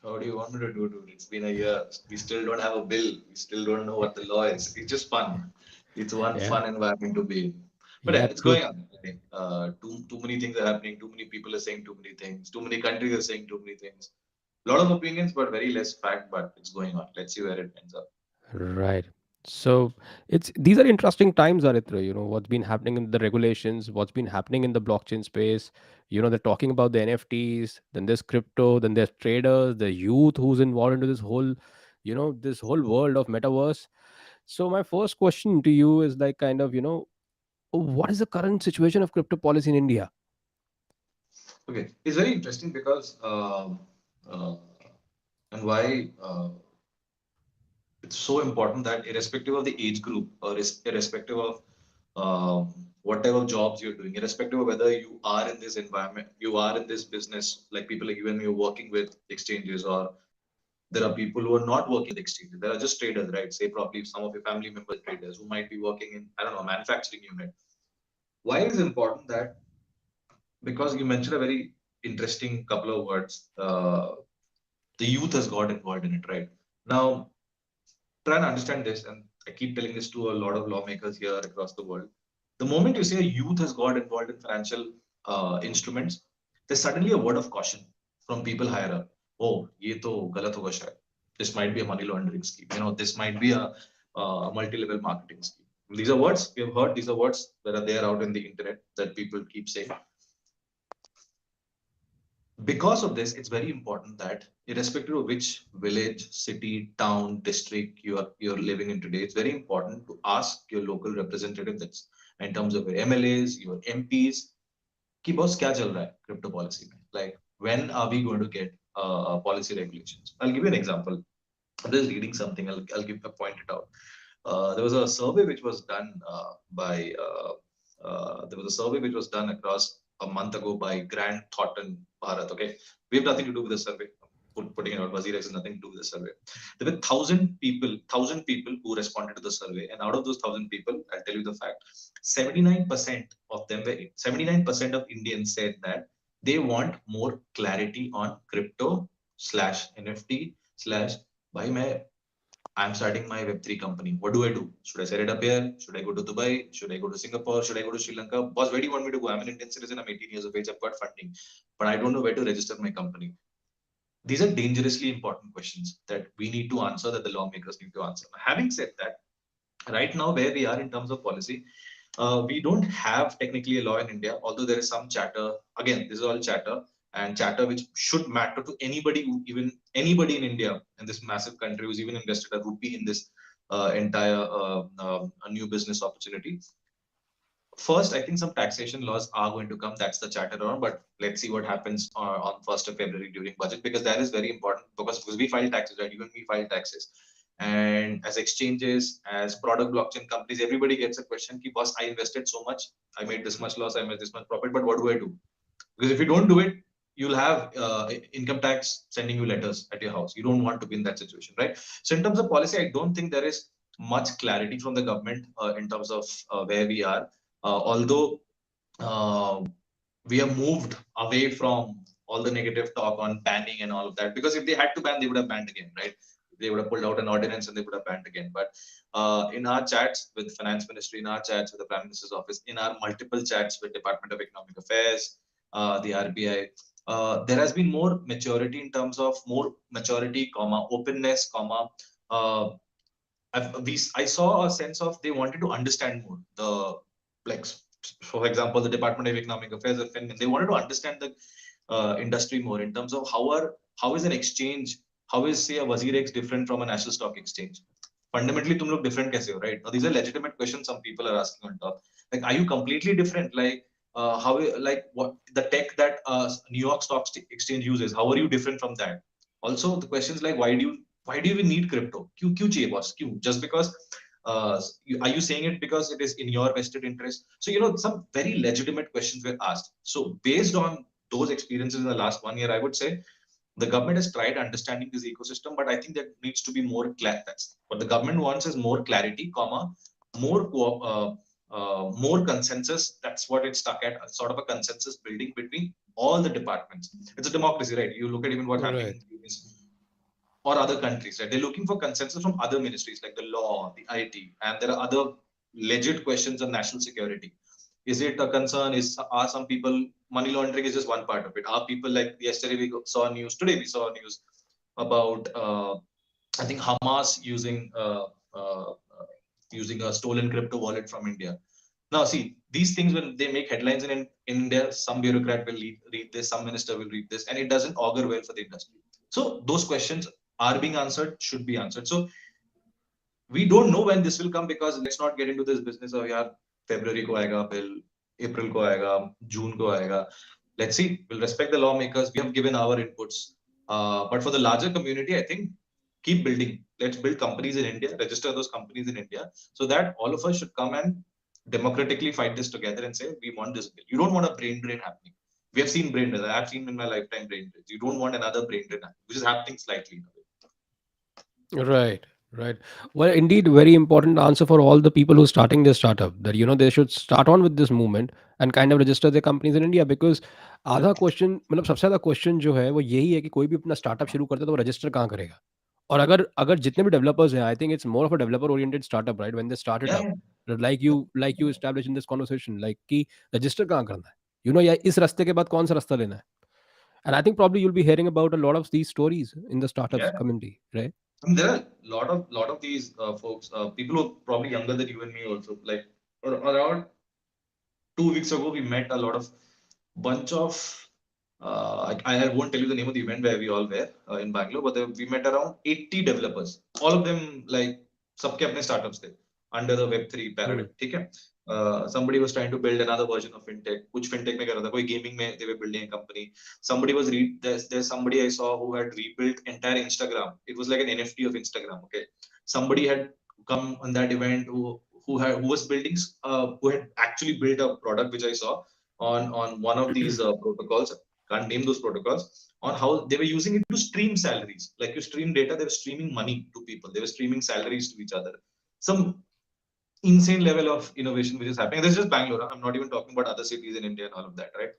How do you want me to do it? It's been a year. We still don't have a bill. We still don't know what the law is. It's just fun. It's one Yeah, fun environment to be in. But yeah, yeah, it's true. going on. I think too many things are happening. Too many people are saying too many things. Too many countries are saying too many things. A lot of opinions, but very less fact. But it's going on. Let's see where it ends up. Right. So it's these are interesting times, Aritra. What's been happening in the regulations, what's been happening in the blockchain space. They're talking about the NFTs, then there's crypto, then there's traders, the youth who's involved into this whole world of metaverse. So my first question to you is like kind of, what is the current situation of crypto policy in India? Okay, it's very interesting because uh, and why it's so important that irrespective of the age group or irrespective of whatever jobs you're doing, irrespective of whether you are in this environment, you are in this business, like people like you and me are working with exchanges, or there are people who are not working with exchanges. There are just traders, right? Say probably some of your family members traders who might be working in, I don't know, manufacturing unit. Why is it important that because you mentioned a very interesting couple of words, the youth has got involved in it, right? Now, try and understand this, and I keep telling this to a lot of lawmakers here across the world. The moment you say a youth has got involved in financial instruments, there's suddenly a word of caution from people higher up. Oh, ye to galat hoga shayad. This might be a money laundering scheme. This might be a multi-level marketing scheme. These are words we have heard. These are words that are there out in the internet that people keep saying. Because of this, it's very important that irrespective of which village, city, town, district you're living in today, it's very important to ask your local representative, that's in terms of your MLAs, your MPs, कि boss क्या चल रहा है crypto policy में? Like when are we going to get policy regulations? I'll give you an example. I'm just reading something. I'll point it out. There was a survey which was done by there was a survey which was done across a month ago by Grant Thornton Bharat. Okay, we have nothing to do with the survey. Putting it out, WazirX has nothing to do with the survey. There were thousand people who responded to the survey, and out of those thousand people, I'll tell you the fact: 79% of them were 79% of Indians said that they want more clarity on crypto slash NFT slash. Bhai, I'm starting my Web3 company. What do I do? Should I set it up here? Should I go to Dubai? Should I go to Singapore? Should I go to Sri Lanka? Boss, where do you want me to go? I'm an Indian citizen. I'm 18 years of age. I've got funding, but I don't know where to register my company. These are dangerously important questions that we need to answer, that the lawmakers need to answer. Having said that, right now, where we are in terms of policy, we don't have technically a law in India, although there is some chatter. Again, this is all chatter, and chatter which should matter to anybody, even anybody in India, in this massive country who's even invested a rupee in this entire a new business opportunity. First, I think some taxation laws are going to come. That's the chatter on, but let's see what happens on 1st of February during budget, because that is very important, because we file taxes, right? Even we file taxes. And as exchanges, as product blockchain companies, everybody gets a question, ki, boss, I invested so much, I made this much loss, I made this much profit, but what do I do? Because if you don't do it, you'll have income tax sending you letters at your house. You don't want to be in that situation, right? So in terms of policy, I don't think there is much clarity from the government in terms of where we are. Although uh, we have moved away from all the negative talk on banning and all of that, because if they had to ban, they would have banned again, right? They would have pulled out an ordinance and they would have banned again. But in our chats with finance ministry, in our chats with the prime minister's office, in our multiple chats with Department of Economic Affairs, the RBI, there has been more maturity in terms of more maturity, comma openness, comma. Uh, I saw a sense of they wanted to understand more the, like, for example, the Department of Economic Affairs or FinMin, they wanted to understand the industry more in terms of how is an exchange, how is say a WazirX different from a national stock exchange? Fundamentally, तुम लोग different कैसे हो, right? Now, these are legitimate questions some people are asking on top. Like, are you completely different? Like, how, like, what the tech that New York Stock Exchange uses? How are you different from that? Also, the questions like, why do you even need crypto? क्यों चाहिए boss? क्यों? Just because are you saying it because it is in your vested interest? So, some very legitimate questions were asked. So, based on those experiences in the last 1 year, I would say the government has tried understanding this ecosystem, but I think there needs to be more clarity. That's what the government wants, is more clarity, comma, more more consensus. That's what it's stuck at, sort of a consensus building between all the departments. It's a democracy, right? You look at even what's happening in Right. the US. or other countries, right? They're looking for consensus from other ministries like the law, the IT, and there are other legit questions on national security. Is it a concern? Are some people, money laundering is just one part of it? Are people, like yesterday we saw news, today we saw news about I think Hamas uh, using a stolen crypto wallet from India. Now, see, these things, when they make headlines in India, some bureaucrat will read this, some minister will read this, and it doesn't augur well for the industry. So those questions are being answered, should be answered. So we don't know when this will come, because let's not get into this business of, yeah, February ko aega bill, April ko aega, June ko aega. Let's see. We'll respect the lawmakers. We have given our inputs, but for the larger community, I think keep building. Let's build companies in India, register those companies in India, so that all of us should come and democratically fight this together and say we want this bill. You don't want a brain drain happening. We have seen brain drain. I've seen in my lifetime brain drains. You don't want another brain drain happening, which is happening slightly. Right, right. Well, indeed, very important answer for all the people who are starting their startup, that they should start on with this movement and kind of register their companies in India, because आधा question, मतलब सबसे ज़्यादा question जो है वो यही है कि कोई भी अपना स्टार्टअप शुरू करता है तो वो रजिस्टर कहाँ करेगा? और अगर अगर जितने भी डेवलपर्स हैं, I think it's more of a developer oriented startup, right? When they start it Yeah, up, yeah, like you establish in this conversation, like कि रजिस्टर कहाँ करना है, या इस रास्ते के बाद कौन सा रास्ता लेना है? And I think probably you'll be hearing about a lot of these stories in the startups yeah. community, right? I mean, there are a lot of these folks, people who are probably younger than you and me also. Like around 2 weeks ago, we met a lot of bunch of. I won't tell you the name of the event where we all were in Bangalore, but we met around 80 developers. All of them, like, सबके अपने startups थे under the Web3 Hmm. paradigm. ठीक है? Somebody was trying to build another version of fintech. कुछ fintech में कर रहा था, कोई gaming में they were building a company. Somebody was there's somebody I saw who had rebuilt entire Instagram. It was like an NFT of Instagram. Okay, somebody had come on that event who was building who had actually built a product which I saw on one of these protocols. Can't name those protocols, on how they were using it to stream salaries. Like, you stream data, they were streaming money to people. They were streaming salaries to each other. Some insane level of innovation which is happening. This is just Bangalore. I'm not even talking about other cities in India and all of that, right?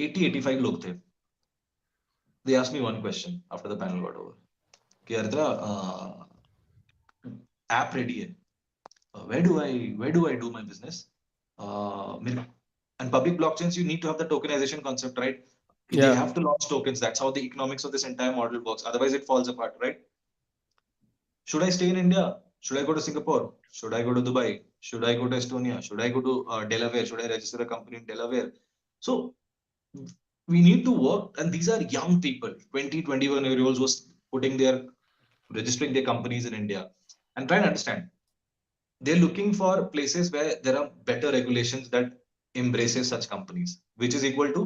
80-85 log the. They asked me one question after the panel got over. कि अर्द्रा, app ready है. Where do I do my business? And public blockchains, you need to have the tokenization concept, right? They Yeah. have to launch tokens. That's how the economics of this entire model works. Otherwise, it falls apart, right? Should I stay in India? Should I go to Singapore? Should I go to Dubai? Should I go to Estonia? Should I go to Delaware? Should I register a company in Delaware? So we need to work, and these are young people, 20, 21-year-olds who are registering their companies in India, and try and understand. They're looking for places where there are better regulations that embraces such companies, which is equal to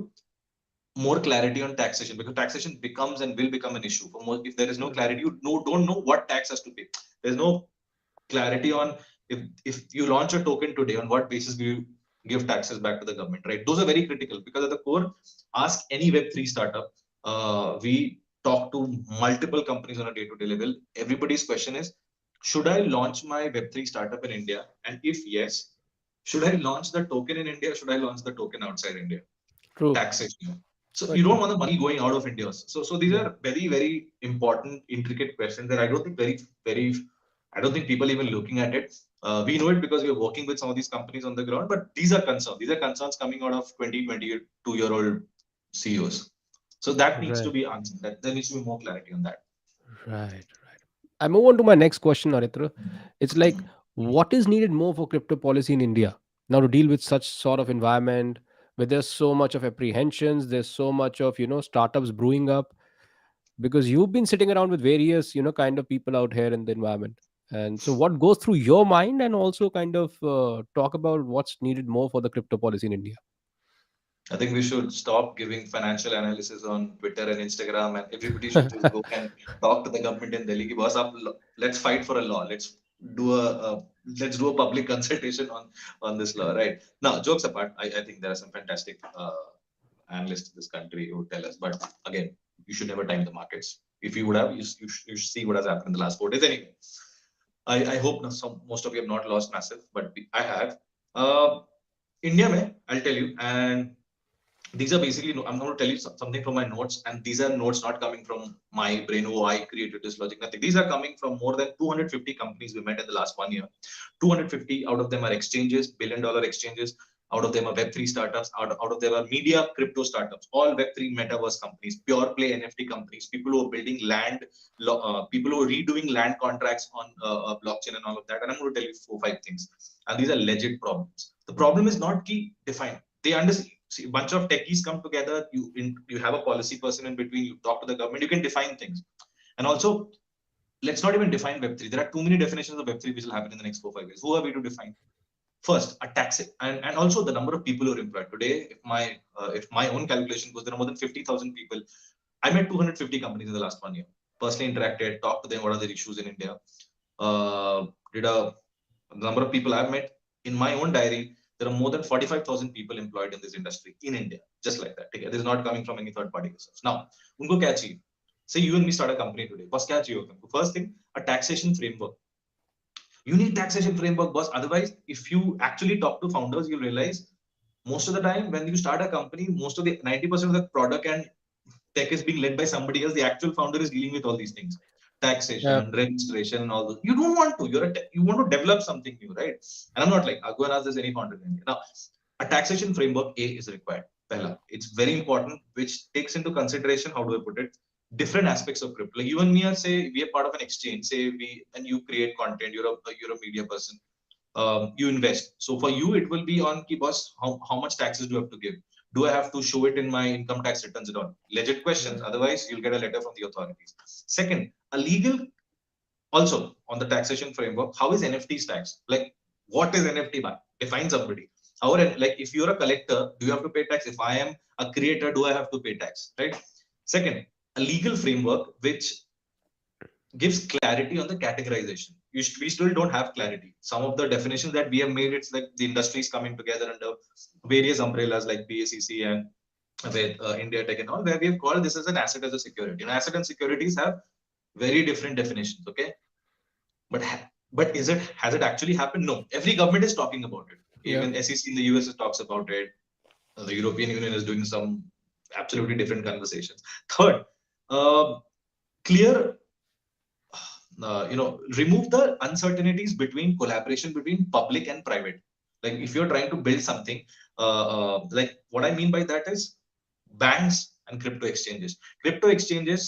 more clarity on taxation, because taxation becomes and will become an issue for most. If there is no clarity, Right. you don't know what tax has to pay. There's no clarity on, if you launch a token today, on what basis will you give taxes back to the government, right? Those are very critical, because at the core, ask any Web3 startup. We talk to multiple companies on a day-to-day level. Everybody's question is, should I launch my Web3 startup in India? And if yes, should I launch the token in India? Should I launch the token outside India? True. Taxation. So you Quite don't true. want the money going out of India. So these Yeah. are very, very important, intricate questions that I don't think I don't think people even looking at it. We know it because we're working with some of these companies on the ground, but these are concerns. These are concerns coming out of 22-year-old CEOs. So that needs to Right. be answered. That there needs to be more clarity on that. Right. Right. I move on to my next question, Aritra. It's like, what is needed more for crypto policy in India now to deal with such sort of environment where there's so much of apprehensions, there's so much of startups brewing up, because you've been sitting around with various kind of people out here in the environment. And so, what goes through your mind, and also kind of talk about what's needed more for the crypto policy in India? I think we should stop giving financial analysis on Twitter and Instagram, and everybody should just go and talk to the government in Delhi. Ki, boss, let's fight for a law. Do let's do a public consultation on this law, right? Now, jokes apart, I think there are some fantastic analysts in this country who tell us, but again, you should never time the markets. If you would have, you should see what has happened in the last 4 days. Anyway, I hope most of you have not lost massive, but I have. India, mein, I'll tell you, and These are basically, I'm going to tell you something from my notes, and these are notes not coming from my brain. Oh, I created this logic. Nothing. These are coming from more than 250 companies we met in the last 1 year. 250 out of them are exchanges, billion-dollar exchanges. Out of them are Web3 startups. Out of them are media crypto startups. All Web3 metaverse companies, pure play NFT companies, people who are building land, people who are redoing land contracts on blockchain and all of that. And I'm going to tell you 4 5 things. And these are legit problems. The problem is not key defined. They understand. See, a bunch of techies come together. You have a policy person in between. You talk to the government. You can define things. And also, let's not even define Web3. There are too many definitions of Web3 which will happen in the next 4 5 years. Who are we to define? First, a tax, and also the number of people who are employed today. If my own calculation goes, there are more than 50,000 people. I met 250 companies in the last 1 year. Personally interacted, talked to them. What are their issues in India? Did a the number of people I've met in my own diary. There are more than 45,000 people employed in this industry in India, just like that. Okay? This is not coming from any third party research. Now, unko kya chahiye? Say you and me start a company today. Boss, kya chahiye hota? First thing, a taxation framework. You need taxation framework, boss. Otherwise, if you actually talk to founders, you'll realize most of the time when you start a company, most of the 90% of the product and tech is being led by somebody else. The actual founder is dealing with all these things, Yeah. taxation, registration, and all those. You don't want to. You want to develop something new, right? And I'm not like, I'll go and ask this any founder. Now, a taxation framework A is required. Pehla, it's very important, which takes into consideration, how do I put it, different aspects of crypto. Like you and me are, say we are part of an exchange. Say we and you create content. You're a media person. You invest. So for you, it will be on key boss. How much taxes do I have to give? Do I have to show it in my income tax returns at all? Legit questions. Mm. Otherwise, you'll get a letter from the authorities. Second, a legal, also on the taxation framework. How is NFTs taxed? Like, what is NFT by? Define somebody. How, like, if you're a collector, do you have to pay tax? If I am a creator, do I have to pay tax? Right. Second, a legal framework which gives clarity on the categorization. We still don't have clarity. Some of the definitions that we have made, it's like the industries coming together under various umbrellas like BACC and with India Tech and all, where we have called this as an asset as a security. And asset and securities have very different definitions. Okay, but has it actually happened? No. Every government is talking about it. Yeah. Even SEC in the US talks about it. The European Union is doing some absolutely different conversations. Third, uh, clear remove the uncertainties between collaboration between public and private. Like if you're trying to build something, like what I mean by that is banks and crypto exchanges,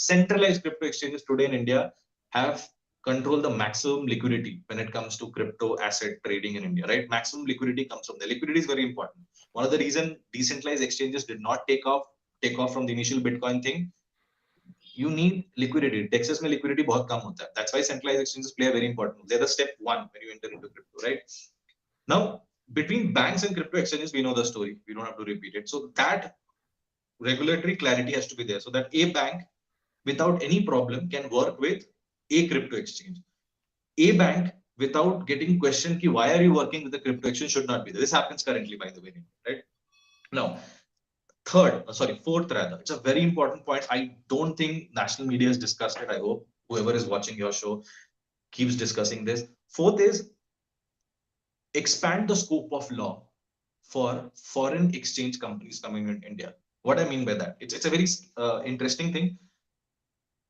centralized crypto exchanges today in India have control the maximum liquidity when it comes to crypto asset trading in India, right? Maximum liquidity comes from the liquidity is very important. One of the reason decentralized exchanges did not take off from the initial Bitcoin thing, you need liquidity. Texas में liquidity बहुत कम होता है. That's why centralized exchanges play a very important role. They're the step one when you enter into crypto, right? Now, between banks and crypto exchanges, we know the story. We don't have to repeat it. So that regulatory clarity has to be there, so that a bank without any problem can work with a crypto exchange. A bank without getting questioned, ki, why are you working with the crypto exchange, should not be there. This happens currently, by the way, right? Now, fourth rather. It's a very important point. I don't think national media has discussed it. I hope whoever is watching your show keeps discussing this. Fourth is expand the scope of law for foreign exchange companies coming in India. What I mean by that, it's a very interesting thing.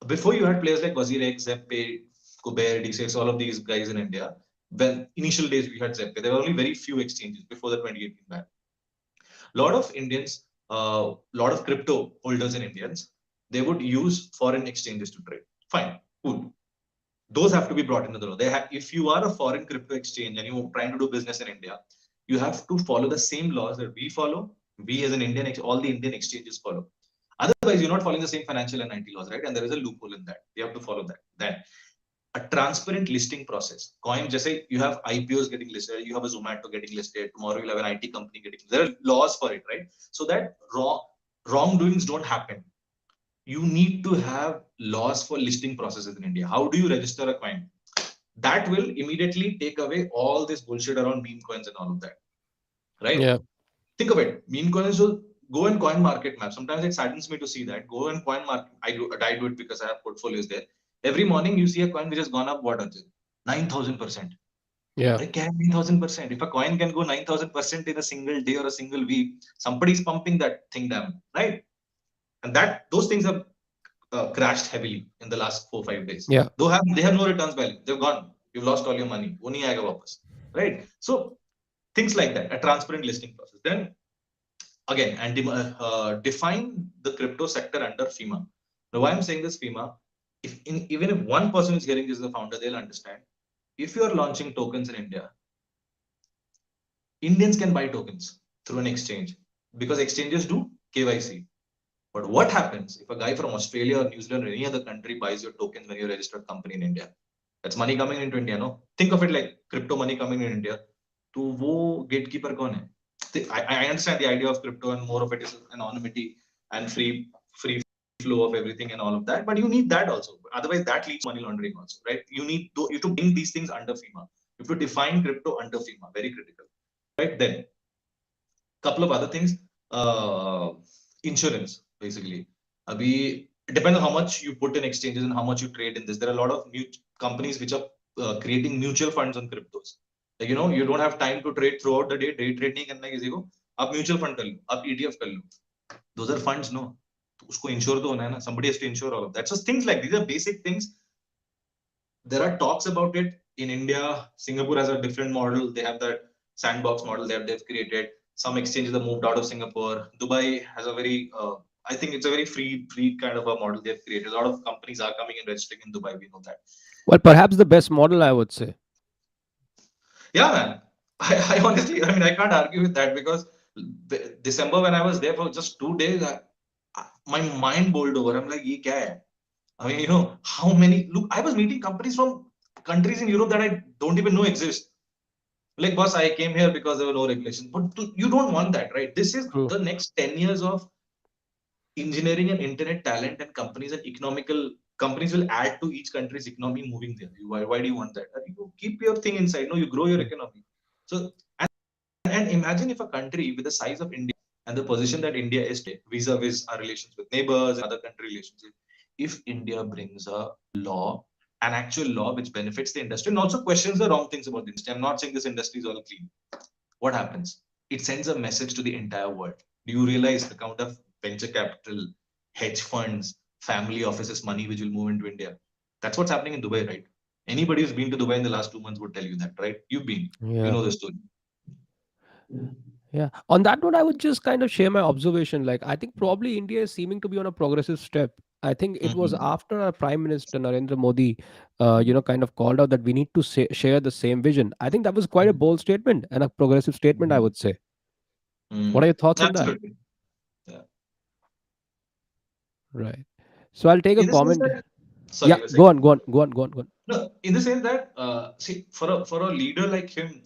Before you had players like WazirX, Zeppay, Kuber, DCX, all of these guys in India. When initial days we had Zeppay, there were only very few exchanges before the 2018 ban. Lot of Indians, lot of crypto holders in Indians, they would use foreign exchanges to trade. Fine, cool. Those have to be brought into the law. If you are a foreign crypto exchange and you're trying to do business in India, you have to follow the same laws that we follow. We as an Indian, all the Indian exchanges follow. Otherwise, you're not following the same financial and IT laws, right? And there is a loophole in that. You have to follow that. Then a transparent listing process. Coin, just say you have IPOs getting listed, you have a Zomato getting listed, tomorrow you'll have an IT company getting listed. There are laws for it, right? So that wrongdoings don't happen. You need to have laws for listing processes in India. How do you register a coin? That will immediately take away all this bullshit around meme coins and all of that, right? Yeah. Think of it. Meme coins will go and coin market map. Sometimes it saddens me to see that. Go and coin market. I do it because I have portfolios there. Every morning you see a coin which has gone up, what is it? 9,000%. Yeah. It can 9,000%. If a coin can go 9,000% in a single day or a single week, somebody's pumping that thing down, right? And that those things have crashed heavily in the last 4 5 days. Yeah. Though they have no returns value. They've gone. You've lost all your money. Wo nahi aayega wapas, right? So things like that, a transparent listing process. Then again, and define the crypto sector under FEMA. Now, why I'm saying this FEMA, even if one person is hearing this as a founder, they'll understand. If you are launching tokens in India, Indians can buy tokens through an exchange because exchanges do KYC. But what happens if a guy from Australia or New Zealand or any other country buys your tokens when you register a company in India? That's money coming into India, no? Think of it like crypto money coming in India. To wo gatekeeper kaun hai? I understand the idea of crypto and more of it is anonymity and free flow of everything and all of that, but you need that also. Otherwise, that leads to money laundering also, right? You to bring these things under FEMA. You have to define crypto under FEMA, very critical, right? Then couple of other things, uh, insurance basically. We depends on how much you put in exchanges and how much you trade in this. There are a lot of new companies which are creating mutual funds on cryptos. Like, you don't have time to trade throughout the day. Day trade नहीं करना किसी को. आप mutual fund कर लो, आप ETF कर लो. Those are funds, no? तो उसको insure तो होना है ना. Somebody has to insure all of that. So things like these are basic things. There are talks about it in India. Singapore has a different model. They have that sandbox model that they've created. Some exchanges have moved out of Singapore. Dubai has a very, I think it's a very free kind of a model they've created. A lot of companies are coming and registering in Dubai. We know that. Well, perhaps the best model, I would say. Yeah, man. I honestly, I mean, I can't argue with that because December when I was there for just 2 days, my mind bowled over. I'm like, ye kya hai? I mean, how many look, I was meeting companies from countries in Europe that I don't even know exist. Like, boss, I came here because there were no regulations. But you don't want that, right? This is True. the next 10 years of engineering and internet talent and companies and economical companies will add to each country's economy moving there. Why do you want that? You keep your thing inside. No, you grow your Yeah. economy. So, and imagine if a country with the size of India and the position that India is today, vis-a-vis our relations with neighbors and other country relationships, if India brings a law, an actual law which benefits the industry and also questions the wrong things about the industry. I'm not saying this industry is all clean. What happens? It sends a message to the entire world. Do you realize the count of venture capital, hedge funds, family offices money which will move into India? That's what's happening in Dubai, right? Anybody who's been to Dubai in the last 2 months would tell you that, right? You've been, you Yeah. know the story. Yeah. On that note, I would just kind of share my observation. Like, I think probably India is seeming to be on a progressive step. I think it was Mm-hmm. after our Prime Minister Narendra Modi, kind of called out that we need to share the same vision. I think that was quite a bold statement and a progressive statement, I would say. What are your thoughts on that? Absolutely. Yeah. Right. So I'll take a In the sense comment. that, sorry, Yeah. you were Go saying. on. Go on. Go on. Go on. Go on. No, in the sense that, see, for a leader like him,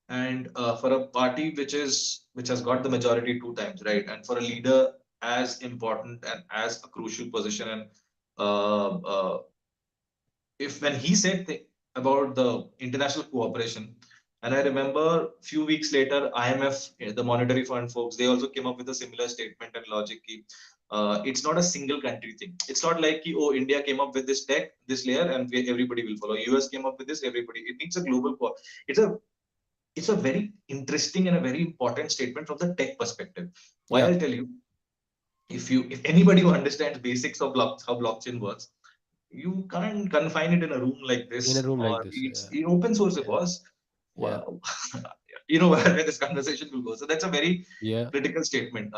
and for a party which has got the majority 2 times, right, and for a leader as important and as a crucial position, and uh, uh, if when he said about the international cooperation, and I remember few weeks later, IMF, the Monetary Fund folks, they also came up with a similar statement and logic. It's not a single country thing. It's not like, oh, India came up with this tech, this layer, and everybody will follow. US came up with this, everybody. It needs a global. It's a it's a very interesting and a very important statement from the tech perspective. Why Yeah. I'll tell you, if anybody who understands basics of how blockchain works, you can't confine it in a room like In a this, room like or this. it's in open source it Yeah. was. Yeah. Wow. Where this conversation will go. So that's a very Yeah. critical statement,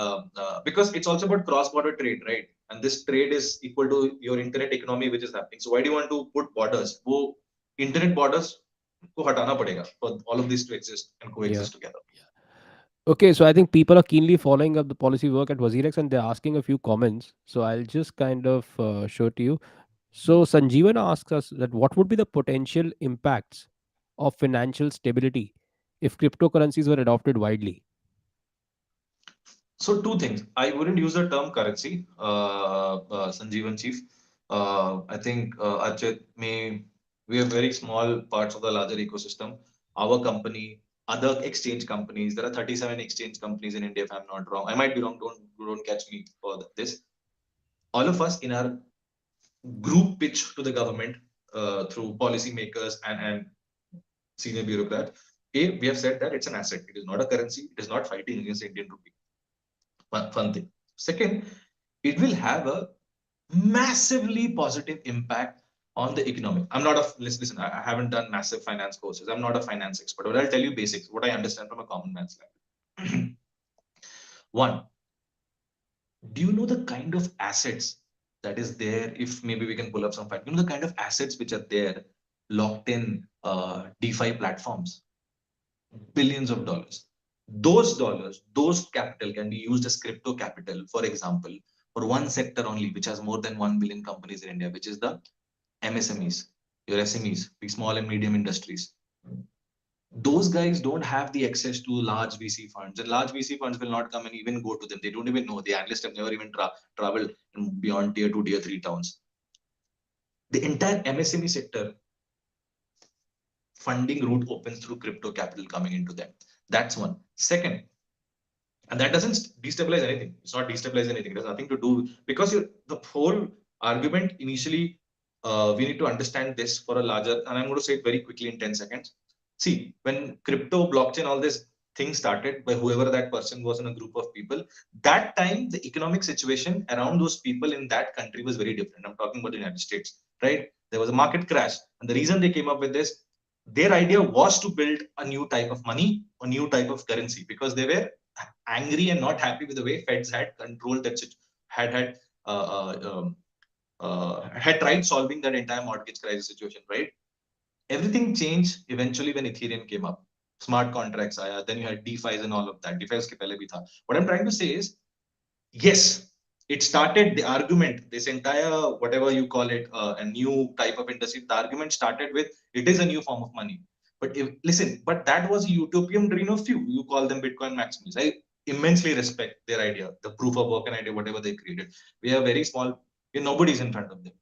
because it's also about cross-border trade, right? And this trade is equal to your internet economy, which is happening. So why do you want to put borders? वो internet borders को हटाना पड़ेगा for all of this to exist and Yeah. coexist together. Okay, so I think people are keenly following up the policy work at WazirX and they're asking a few comments. So I'll just kind of show to you. So Sanjeevan asks us that what would be the potential impacts of financial stability if cryptocurrencies were adopted widely? So two things. I wouldn't use the term currency, Sanjeevan Chief. I think Archit, we are very small parts of the larger ecosystem. Our company, other exchange companies. There are 37 exchange companies in India, if I'm not wrong. I might be wrong. Don't catch me for this. All of us in our group pitch to the government through policymakers and senior bureaucrat. We have said that it's an asset. It is not a currency. It is not fighting against the Indian rupee. One thing. Second, it will have a massively positive impact on the economic. I'm not a listen. I haven't done massive finance courses. I'm not a finance expert, but I'll tell you basics. What I understand from a common man's language. One, do you know the kind of assets that is there? If maybe we can pull up some fact, you know the kind of assets which are there locked in DeFi platforms, billions of dollars. Those dollars, those capital can be used as crypto capital, for example, for one sector only, which has more than 1 billion companies in India, which is the MSMEs, your SMEs, the small and medium industries. Those guys don't have the access to large VC funds, and large VC funds will not come and even go to them. They don't even know. The analysts have never even traveled beyond tier 2, tier 3 towns. The entire MSME sector funding route opens through crypto capital coming into them. That's one. Second, and that doesn't destabilize anything. It's not destabilize anything. It has nothing to do because the whole argument initially, we need to understand this for a larger, and I'm going to say it very quickly in 10 seconds. See, when crypto, blockchain, all this thing started by whoever that person was in a group of people, that time the economic situation around those people in that country was very different. I'm talking about the United States, right? There was a market crash, and the reason they came up with this, their idea was to build a new type of money, a new type of currency, because they were angry and not happy with the way Feds had controlled that had had had tried solving that entire mortgage crisis situation, right? Everything changed eventually when Ethereum came up. Smart contracts, then you had DeFi's and all of that. DeFi's ke pehle bhi tha. What I'm trying to say is, yes, it started the argument, this entire, whatever you call it, a new type of industry. The argument started with it is a new form of money. But listen, but that was a utopian dream of few. You call them Bitcoin maximalists. I immensely respect their idea, the proof of work and idea, whatever they created. We are very small, nobody's in front of them.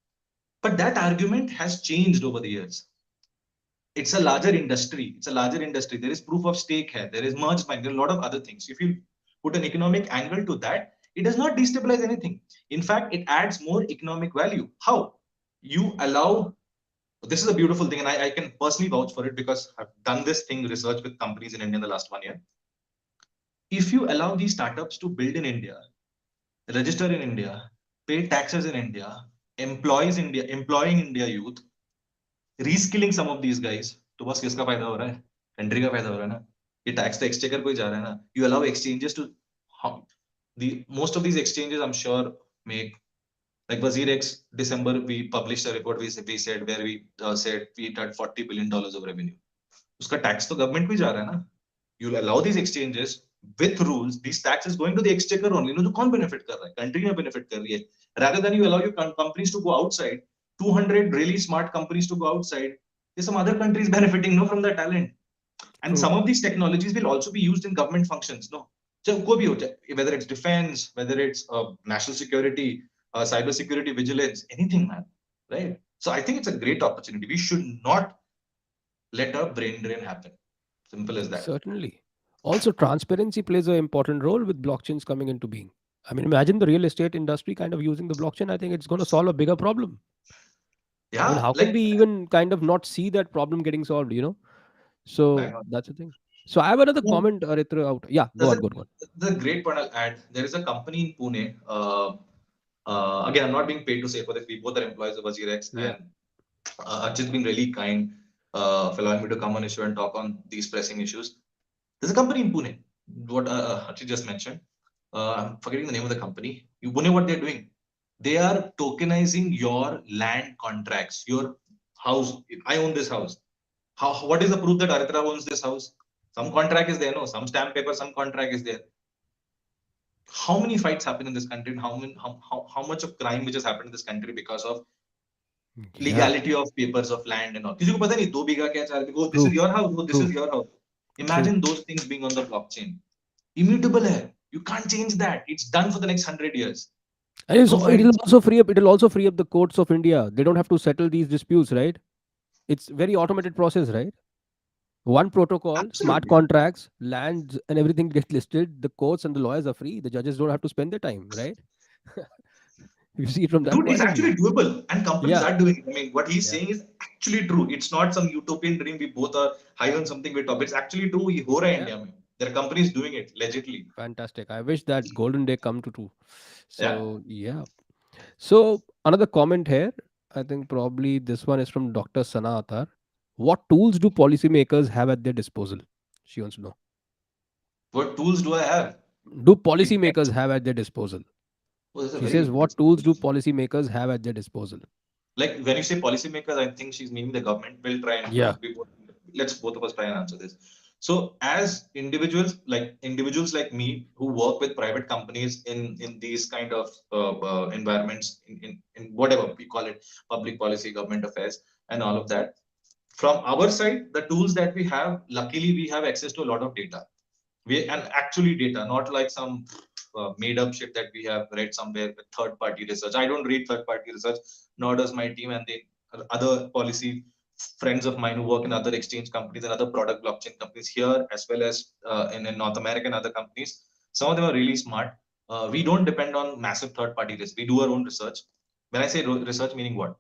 But that argument has changed over the years. It's a larger industry. It's a larger industry. There is proof of stake here. There is merge buying. There are a lot of other things. If you put an economic angle to that, it does not destabilize anything. In fact, it adds more economic value. How? You allow, this is a beautiful thing, and I can personally vouch for it because I've done this thing, research with companies in India in the last 1 year. If you allow these startups to build in India, register in India, pay taxes in India, employing India youth, reskilling some of these guys, तो बस किसका फायदा हो रहा है? Country का फायदा हो रहा है ना. ये टैक्स तो एक्सचेकर को ही जा रहा है ना. You allow exchanges to, the most of these exchanges I'm sure make, like WazirX, December we published a report, we said where we said we had $40 billion of revenue. उसका tax तो government को ही जा रहा है ना. You'll allow these exchanges with rules. These tax is going to the exchequer only. तो कौन benefit कर रहा है? Country में benefit कर रही है. Rather than you allow your companies to go outside, 200 really smart companies to go outside, there's some other countries benefiting, no, from the talent. And some of these technologies will also be used in government functions, no. So whether it's defense, whether it's national security, cyber security, vigilance, anything, man, right? So I think it's a great opportunity. We should not let a brain drain happen. Simple as that. Certainly. Also, transparency plays an important role with blockchains coming into being. I mean, imagine the real estate industry kind of using the blockchain. I think it's going to solve a bigger problem. I mean, Yeah, how can like we even kind of not see that problem getting solved, So that's the thing. So I have another comment, Aritra, out. Yeah, go there's on, a, go on. the great point I'll add. There is a company in Pune. Again, I'm not being paid to say for this. We both are employees of WazirX, Yeah. and Archit's been really kind for allowing me to come on issue and talk on these pressing issues. There's a company in Pune. What Archit just mentioned. I'm forgetting the name of the company. You Pune, what they're doing? They are tokenizing your land contracts. Your house. I own this house. What is the proof that Aritra owns this house? Some contract is there, no? Some stamp paper, some contract is there. How many fights happen in this country, and how much of crime which has happened in this country because of legality of papers of land and all? किसी को पता नहीं 2 बीघा क्या 4 बीघा. This is your house. This is your house. Imagine those things being on the blockchain. Immutable hai. You can't change that. It's done for the next 100 years. And it'll also free up. It'll also free up the courts of India. They don't have to settle these disputes, right? It's very automated process, right? One protocol, smart Absolutely. contracts, lands, and everything gets listed. The courts and the lawyers are free. The judges don't have to spend their time, right? You see it from that Dude, it's point of view. actually doable, and companies Yeah, are doing it. I mean, what he's yeah. saying is actually true. It's not some utopian dream. We both are high on something we top. It's actually true. ये हो रहा है Yeah, India में. There are companies doing it legitimately. fantastic. I wish that golden day come to true. Yeah. So yeah. So another comment here. I think probably this one is from Dr. Sana Atar. What tools do policymakers have at their disposal? She wants to know. What tools do I have? Do It policymakers depends. have at their disposal? Oh, that's a She very says, what interesting tools do question. policymakers have at their disposal? Like when you say policymakers, I think she's meaning the government. Will try and Yeah. let's both of us try and answer this. So as individuals like me who work with private companies in these kind of environments in whatever we call it, public policy, government affairs, and all of that. From our side, the tools that we have, luckily we have access to a lot of data. And actually data, not like some made up shit that we have read somewhere with third party research. I don't read third party research, nor does my team, and the other policy friends of mine who work in other exchange companies and other product blockchain companies here, as well as in North America and other companies. Some of them are really smart. We don't depend on massive third party risk. We do our own research. When I say research, meaning what?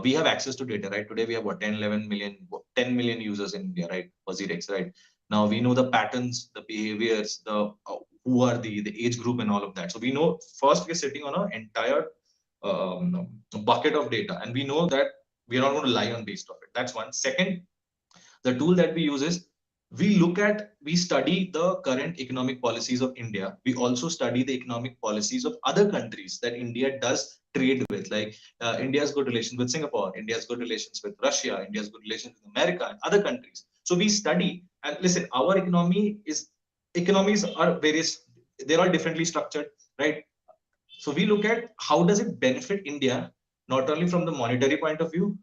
We have access to data, right? Today we have what, 10, 11 million, 10 million users in India, right? WazirX, right? Now we know the patterns, the behaviors, the who are the age group and all of that. So we know first we're sitting on an entire bucket of data, and we know that we're not going to lie on based of it. That's one. Second, the tool that we use is we study the current economic policies of India. We also study the economic policies of other countries that India does trade with, like India's good relations with Singapore, India's good relations with Russia, India's good relations with America and other countries. So we study, and listen, our economies are various, they're all differently structured, right? So we look at how does it benefit India, not only from the monetary point of view,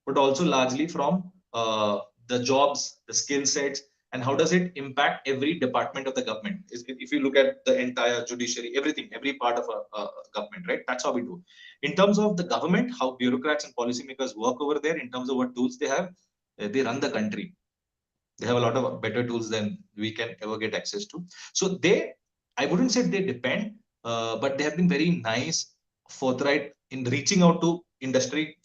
but also largely from the jobs, the skill sets, and how does it impact every department of the government. If you look at the entire judiciary, everything, every part of a government, right? That's how we do. In terms of the government, how bureaucrats and policymakers work over there, in terms of what tools they have, they run the country. They have a lot of better tools than we can ever get access to. So I wouldn't say they depend, but they have been very nice, forthright in reaching out to industry.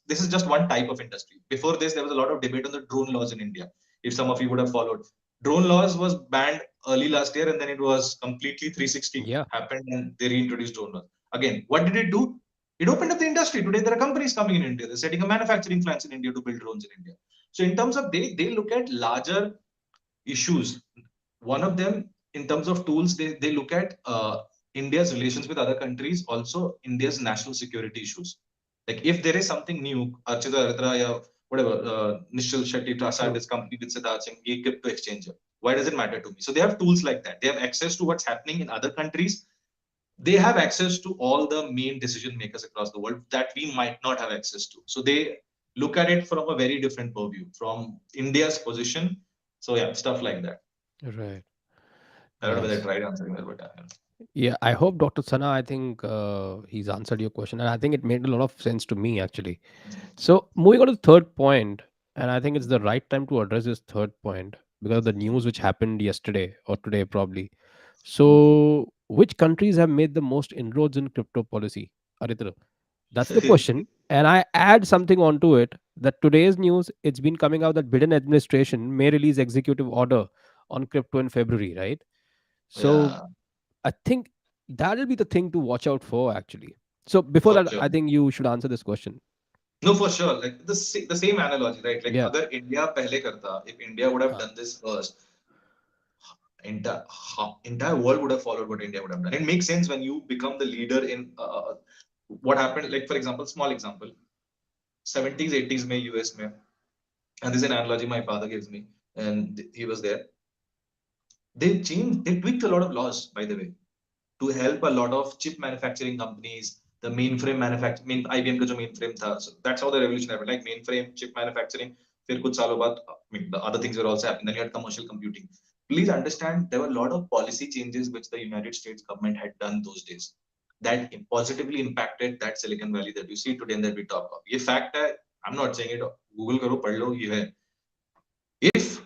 This is just one type of industry. Before this, there was a lot of debate on the drone laws in India. If some of you would have followed, drone laws was banned early last year, and then it was completely 360 Yeah. happened, and they reintroduced drone laws again. What did it do? It opened up the industry. Today there are companies coming in India, they're setting a manufacturing plants in India to build drones in India. So in terms of they look at larger issues. One of them, in terms of tools, they look at India's relations with other countries, also India's national security issues. Like if there is something new, Archita Aritra, whatever, Nishal Shetty started True. this company with Siddharth Singh, crypto exchange. Why does it matter to me? So they have tools like that. They have access to what's happening in other countries. They have access to all the main decision makers across the world that we might not have access to. So they look at it from a very different purview from India's position. So yeah, stuff like that. Right. I don't know whether I Nice. tried answering that, but Yeah, I hope Dr. Sana, I think he's answered your question. And I think it made a lot of sense to me, actually. So, moving on to the third point, and I think it's the right time to address this third point because of the news which happened yesterday or today, probably. So, which countries have made the most inroads in crypto policy? Aritra, that's the question. And I add something onto it that today's news, it's been coming out that Biden administration may release executive order on crypto in February, right? So, yeah, I think that'll be the thing to watch out for, actually. So, before for that, sure. I think you should answer this question. No, for sure. Like the same analogy, right? Like, Yeah. agar India pehle karta, if India would have Uh, done this first, entire world would have followed what India would have done. It makes sense when you become the leader in what happened. Like, for example, small example, 70s, 80s, mein US mein, and this is an analogy my father gives me, and he was there. They tweaked a lot of laws, by the way, to help a lot of chip manufacturing companies, the mainframe manufacturing, IBM का जो mainframe था. So that's how the revolution happened. Like mainframe, chip manufacturing. फिर कुछ सालों बाद, the other things were also happening. Then you had commercial computing. Please understand, there were a lot of policy changes which the United States government had done those days that positively impacted that Silicon Valley that you see today and that we talk of. ये fact है. I'm not saying it. Google करो, पढ़ लो, ये है. If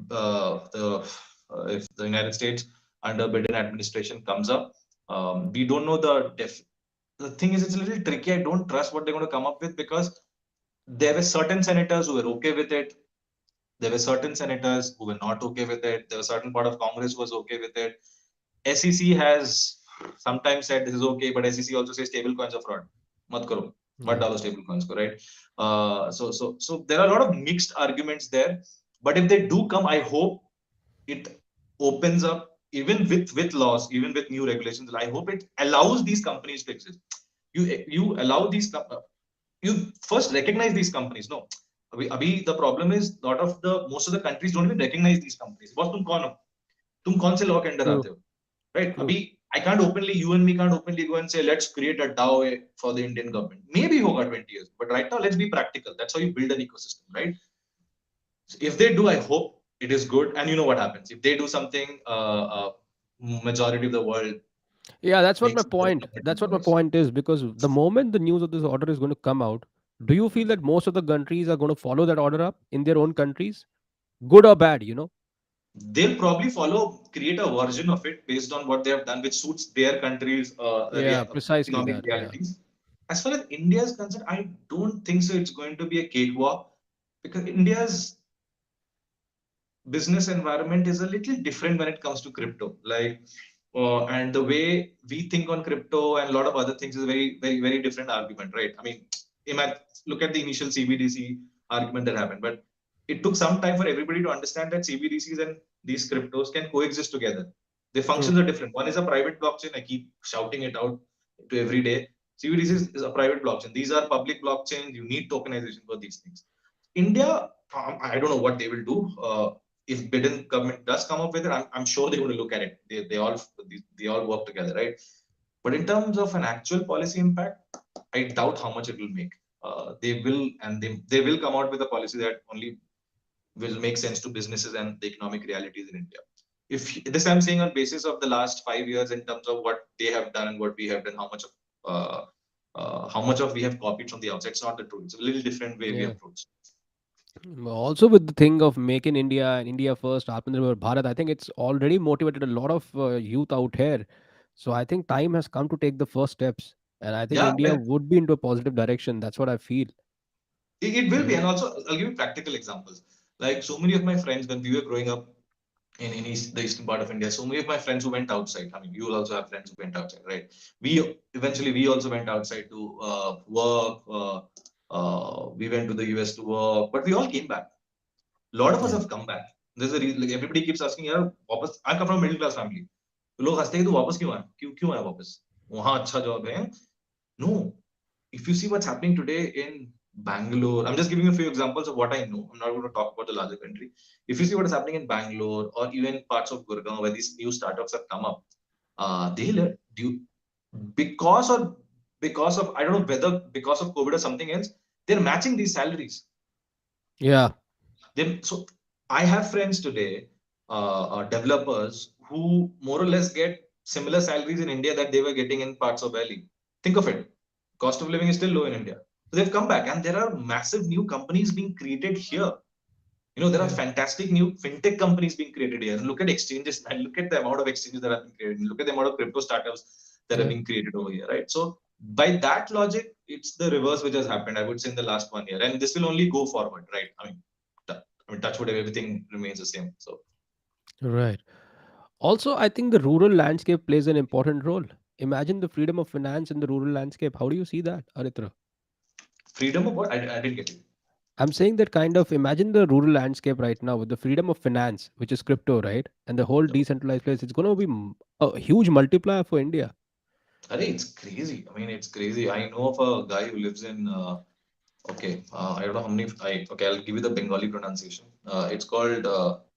the if the United States under Biden administration comes up, we don't know the thing is it's a little tricky. I don't trust what they're going to come up with because There were certain senators who were okay with it. There were certain senators who were not okay with it. There was certain part of Congress who was okay with it. SEC has sometimes said this is okay, but SEC also says stable coins are fraud. Mat karo. Mat Yeah. dalo stable coins ko, right? So there are a lot of mixed arguments there. But if they do come, I hope it opens up even with laws, even with new regulations. I hope it allows these companies to exist. You allow you first recognize these companies. No, the problem is lot of the most of the countries don't even recognize these companies. Boss, तुम कौन से law के under True. आते हो, right? True. I can't openly, you and me can't openly go and say let's create a DAO for the Indian government. Maybe hoga 20 years, but right now let's be practical. That's how you build an ecosystem, right? So if they do, I hope it is good. And you know what happens if they do something? Majority of the world Yeah, that's what my makes point. That's what my noise. point is, because the moment the news of this order is going to come out, do you feel that most of the countries are going to follow that order up in their own countries, good or bad? They'll probably create a version of it based on what they have done, which suits their country's Yeah, precisely economic that. Yeah. realities. As far as India is concerned, I don't think so. It's going to be a cakewalk because India's business environment is a little different when it comes to crypto. And the way we think on crypto and a lot of other things is a very, very, very different argument, right? I mean, imagine, look at the initial CBDC argument that happened, but it took some time for everybody to understand that CBDCs and these cryptos can coexist together. Their True. functions are different. One is a private blockchain. I keep shouting it out to every day. CBDC is a private blockchain. These are public blockchains. You need tokenization for these things. India, I don't know what they will do. If Biden government does come up with it, I'm sure they're going to look at it. They all work together, right? But in terms of an actual policy impact, I doubt how much it will make. They will, and they will come out with a policy that only will make sense to businesses and the economic realities in India. If this I'm saying on basis of the last 5 years in terms of what they have done and what we have done, how much of we have copied from the outside. It's not the truth. It's a little different way we Yeah. approach. Also, with the thing of Make in India and India First, Atmanirbhar Bharat, I think it's already motivated a lot of youth out here. So I think time has come to take the first steps, and I think Yeah, India would be into a positive direction. That's what I feel. it will You be. know. And also, I'll give you practical examples. Like so many of my friends, when we were growing up the eastern part of India, so many of my friends who went outside. I mean, you will also have friends who went outside, right? We also went outside to work. We went to the US to work, but we all came back. A lot of us Yeah. have come back. There's a reason. Like everybody keeps asking, "यार वापस?" I come from a middle class family. तो लोग हंसते हैं कि तू वापस क्यों आया? क्यों आया वापस? वहाँ अच्छा जॉब है? No, if you see what's happening today in Bangalore, I'm just giving you a few examples of what I know. I'm not going to talk about the larger country. If you see what is happening in Bangalore or even parts of Gurgaon where these new startups have come up, they do because or because of I don't know whether because of COVID or something else, they're matching these salaries. Yeah. So I have friends today, developers who more or less get similar salaries in India that they were getting in parts of Valley. Think of it. Cost of living is still low in India. So they've come back and there are massive new companies being created here. There are Yeah. fantastic new fintech companies being created here. Look at exchanges and look at the amount of exchanges that have been created. Look at the amount of crypto startups that have Yeah. been created over here, right? So by that logic, it's the reverse which has happened, I would say, in the last 1 year. And this will only go forward, right? Touch wood, everything remains the same. So Right. Also, I think the rural landscape plays an important role. Imagine the freedom of finance in the rural landscape. How do you see that, Aritra? freedom of what? I didn't get it. I'm saying that kind of imagine the rural landscape right now with the freedom of finance, which is crypto, right? And the whole decentralized place. It's going to be a huge multiplier for India. It's crazy. I mean, it's crazy. I know of a guy who lives in okay, I don't know how many. Okay, I'll give you the Bengali pronunciation. It's called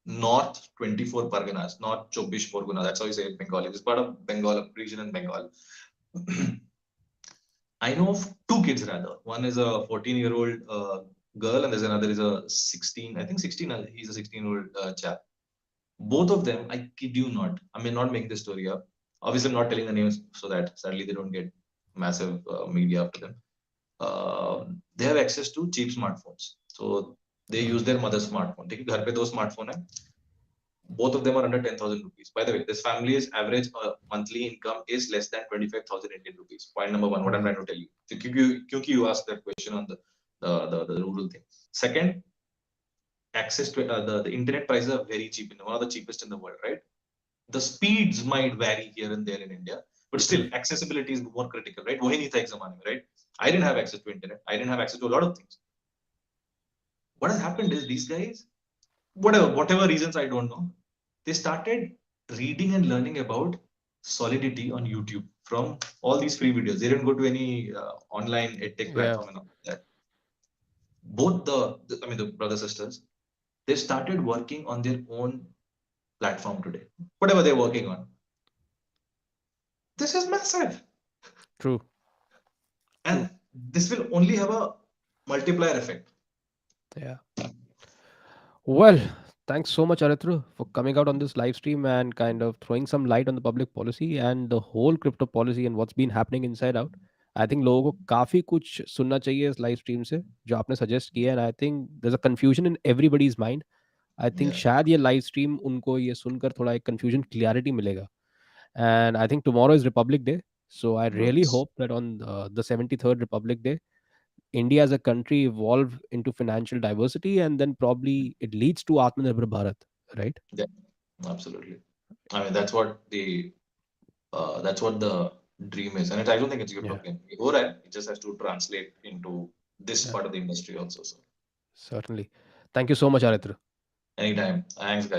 North 24 Parganas, North Chobish Pargana. That's how you say it in Bengali. It's part of Bengal, a region in Bengal. I know of two kids rather. One is a 14-year-old girl, and there's another is a 16. I think 16. He's a 16-year-old chap. Both of them, I kid you not. I may not make this story up. Obviously, I'm not telling the names so that sadly they don't get massive media after them. They have access to cheap smartphones. So they use their mother's smartphone. देखिए घर पे दो smartphone है. Both of them are under 10,000 rupees. By the way, this family's average monthly income is less than 25,000 Indian rupees. Point number one, what I'm Wow. trying to tell you. So, क्योंकि you asked that question on the the rural thing. Second, access to the internet prices are very cheap, one of the cheapest in the world, right? The speeds might vary here and there in India, but still accessibility is more critical, right? वही नहीं था एक ज़माने में, right? I didn't have access to internet. I didn't have access to a lot of things. What has happened is these guys, whatever reasons I don't know, they started reading and learning about solidity on YouTube from all these free videos. They didn't go to any online edtech Yeah, platform and all that. Both I mean, the brother sisters, they started working on their own platform today. Whatever they're working on, this is massive, true, true. and this will only have a multiplier effect. Yeah. Well, thanks so much, Arithru, for coming out on this live stream and kind of throwing some light on the public policy and the whole crypto policy and what's been happening inside out. I think लोगों को काफ़ी कुछ सुनना चाहिए इस live stream से जो आपने सजेस्ट किया and I think there is a confusion in everybody's mind I think Yeah, शायद ये लाइव स्ट्रीम उनको ये सुनकर थोड़ा एक कन्फ्यूजन क्लियरिटी मिलेगा and I think tomorrow is republic day so I really yes, hope that on the 73rd republic day India as a country evolve into financial diversity and then probably it leads to Atmanirbhar Bharat, right? yeah, absolutely. I mean, that's what the dream is, and I don't think it's Yeah, utopian. It just has to translate into this yeah, part of the industry also. So certainly. Thank you so much, Aritra. anytime, thanks, guys.